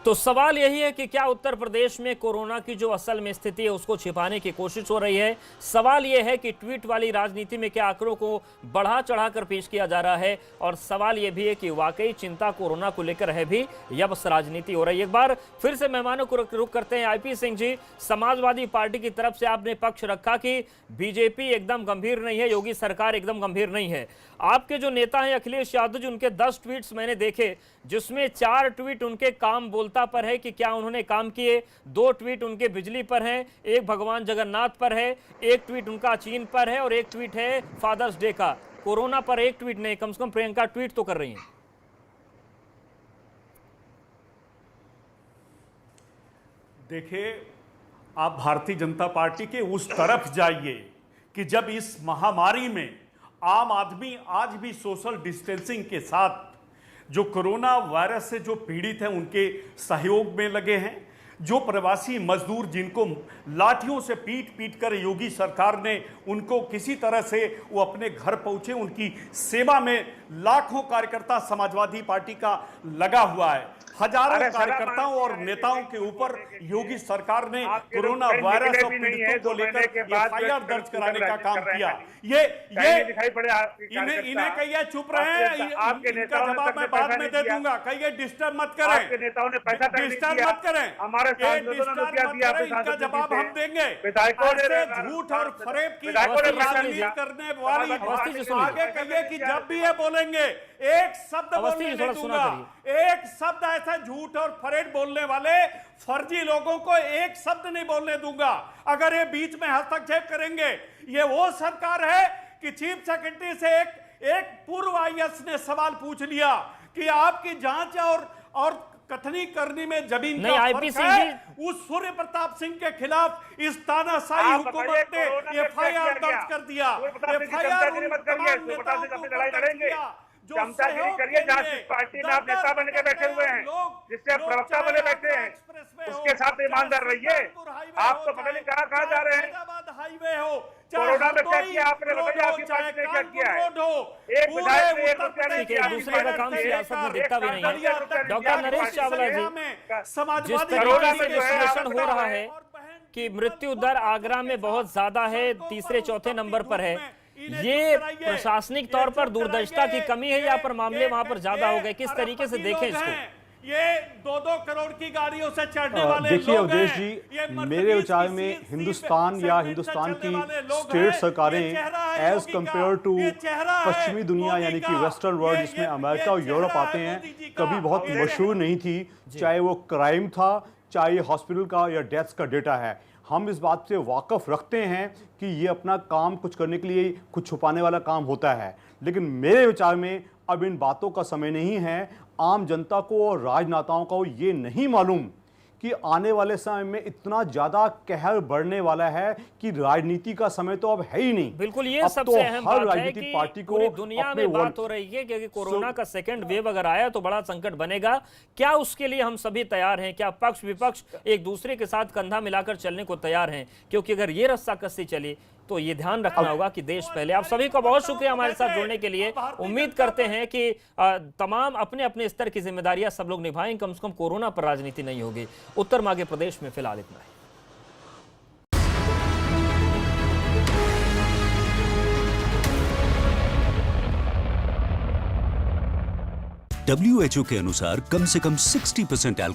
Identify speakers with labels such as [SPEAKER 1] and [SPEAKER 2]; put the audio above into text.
[SPEAKER 1] तो सवाल यही है कि क्या उत्तर प्रदेश में कोरोना की जो असल में स्थिति है उसको छिपाने की कोशिश हो रही है। सवाल यह है कि ट्वीट वाली राजनीति में क्या आंकड़ों को बढ़ा चढ़ाकर पेश किया जा रहा है, और सवाल यह भी है कि वाकई चिंता कोरोना को लेकर है भी या बस राजनीति हो रही है। एक बार फिर से मेहमानों को रुख करते हैं। आईपी सिंह जी, समाजवादी पार्टी की तरफ से आपने पक्ष रखा कि बीजेपी एकदम गंभीर नहीं है, योगी सरकार एकदम गंभीर नहीं है। आपके जो नेता हैं अखिलेश यादव जी, उनके 10 ट्वीट्स मैंने देखे, जिसमें 4 ट्वीट उनके काम बोलता पर है कि क्या उन्होंने काम किए, 2 ट्वीट उनके बिजली पर हैं, एक भगवान जगन्नाथ पर है, एक ट्वीट उनका चीन पर है और एक ट्वीट है फादर्स डे का। कोरोना पर एक ट्वीट नहीं, कम से कम प्रियंका ट्वीट तो कर रही हैं।
[SPEAKER 2] देखिए, आप भारतीय जनता पार्टी के उस तरफ जाइए कि जब इस महामारी में आम आदमी आज भी सोशल डिस्टेंसिंग के साथ जो कोरोना वायरस से जो पीड़ित हैं उनके सहयोग में लगे हैं, जो प्रवासी मजदूर जिनको लाठियों से पीट पीट कर योगी सरकार ने उनको किसी तरह से वो अपने घर पहुंचे, उनकी सेवा में लाखों कार्यकर्ता समाजवादी पार्टी का लगा हुआ है। हजारों कार्यकर्ताओं और नेताओं के ऊपर योगी सरकार ने कोरोना वायरस और पीड़ितों को लेकर एफआईआर दर्ज कराने का काम किया। ये इन्हें कहिए चुप रहे, इनका जवाब मैं बाद में दे दूंगा। कहिए डिस्टर्ब मत करें,
[SPEAKER 3] नेताओं ने पैसा
[SPEAKER 2] डिस्टर्ब मत करें,
[SPEAKER 3] हमारे
[SPEAKER 2] इनका जवाब हम देंगे। झूठ और फरेब की राजनीति करने वाली आगे कहिए कि जब भी ये बोलेंगे एक शब्द बोलने नहीं दूंगा, एक शब्द ऐसा झूठ और फरेब बोलने वाले फर्जी लोगों को एक शब्द नहीं बोलने दूंगा। अगर ये बीच में हस्तक्षेप करेंगे, ये वो सरकार है कि चीफ सेक्रेटरी से एक पूर्व आईएएस ने सवाल पूछ लिया कि आपकी जांच और कथनी करनी में जमीन का फर्क है। उस सूर्य प्रताप सिंह के खिलाफ इस तानाशाही हुकूमत ने एफआईआर दर्ज कर दिया।
[SPEAKER 3] जो चमचागिरी करिए, जहां पार्टी में आप नेता बन के बैठे हुए हैं, जिससे प्रवक्ता बने बैठे हैं, उसके साथ ईमानदार रहिए। आप तो पता नहीं कहां जा रहे हैं।
[SPEAKER 2] हाईवे हो,
[SPEAKER 3] कोरोना में क्या किया आपने, बताइए आपकी पार्टी ने क्या किया है? एक विधायक ने 1 रुपया नहीं किया।
[SPEAKER 1] दूसरे का काम सियासत में दिखता भी नहीं है। डॉक्टर नरेश चावला जी, जिस तरीके से विश्लेषण हो रहा है कि मृत्यु दर आगरा में बहुत ज्यादा है, तीसरे चौथे नंबर पर है, ये प्रशासनिक तौर पर दूरदर्शिता की कमी है या पर मामले वहां पर ज्यादा हो गए? किस तरीके से देखें इसको?
[SPEAKER 2] ये 2-2 करोड़ की गाड़ियों से चढ़ने वाले
[SPEAKER 4] देखिए अवधेश जी, मेरे विचार में हिंदुस्तान या हिंदुस्तान की स्टेट सरकारें एज कंपेयर टू पश्चिमी दुनिया यानी कि वेस्टर्न वर्ल्ड, जिसमें अमेरिका और यूरोप आते हैं, कभी बहुत मशहूर नहीं थी। चाहे वो क्राइम था, चाहे हॉस्पिटल का या डेथ्स का डेटा है। हम इस बात से वाकफ रखते हैं कि ये अपना काम कुछ करने के लिए कुछ छुपाने वाला काम होता है, लेकिन मेरे विचार में अब इन बातों का समय नहीं है। आम जनता को और राजनेताओं को ये नहीं मालूम कि आने वाले समय में इतना ज्यादा कहर बढ़ने वाला है कि राजनीति का समय तो अब है ही नहीं।
[SPEAKER 1] बिल्कुल, ये सबसे अहम बात है कि
[SPEAKER 4] पार्टी को
[SPEAKER 1] पूरी दुनिया में बात हो रही है कि कोरोना का सेकंड वेव अगर आया तो बड़ा संकट बनेगा। क्या उसके लिए हम सभी तैयार हैं? क्या पक्ष विपक्ष एक दूसरे के साथ कंधा मिलाकर चलने को तैयार हैं? क्योंकि अगर ये रस्साकसी चली तो ये ध्यान रखना होगा कि देश पहले। आप सभी का बहुत शुक्रिया हमारे साथ जुड़ने के लिए। उम्मीद करते हैं कि तमाम अपने अपने स्तर की जिम्मेदारियां सब लोग निभाएं, कम से कम कोरोना पर राजनीति नहीं होगी। उत्तर मध्य प्रदेश में फिलहाल इतना है।
[SPEAKER 5] WHO के अनुसार कम से कम 60% अल्कोहल